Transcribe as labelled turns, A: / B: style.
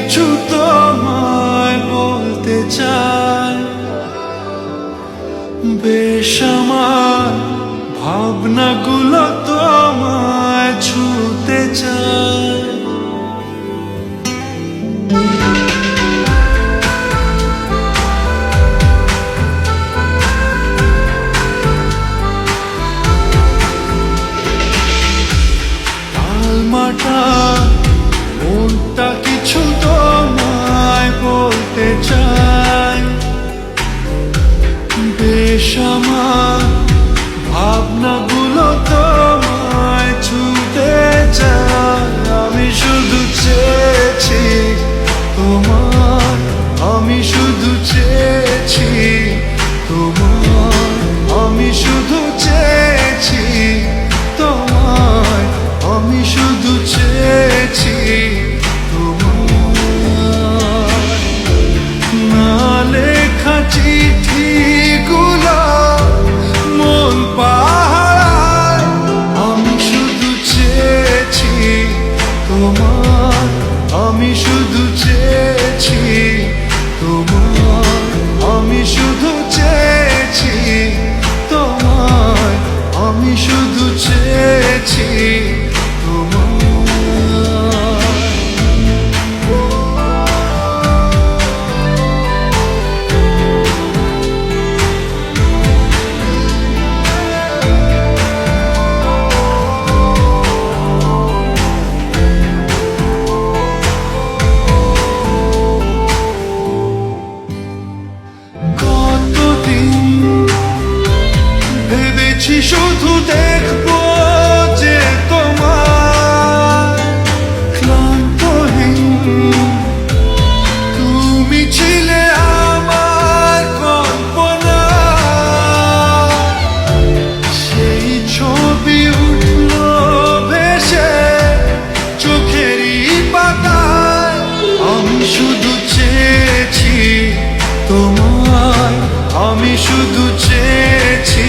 A: কিছু তোমায় বলতে চাই, বেশ আমার ভাবনাগুলো তোমায় ছুতে চাই। মনটা কিছু তোমায় বলতে চাই, বেশ আমার ভাবনাগুলো তোমায় ছুতে চাই। আমি শুধু চেয়েছি তোমার, আমি শুধু চেয়েছি তোমার, আমি শুধু চেয়েছি তোমায়, আমি শুধু চেয়েছি তোমার। না লেখা চিঠিগুলো মন পাহারায়, আমি শুধু চেয়েছি তোমার, আমি শুধু চেয়েছি তোমার, আমি শুধু চেয়েছি তোমায়, আমি শুধু চেয়েছি তোমার। ভেবেছি শুধু দেখবো যে তোমার ক্লান্তহীন, তুমি ছিলে আমার কল্পনা, সেই ছবি উঠলো ভেসে চোখেরই পাতায়। আমি শুধু চেয়েছি তোমায়, আমি শুধু চেয়েছি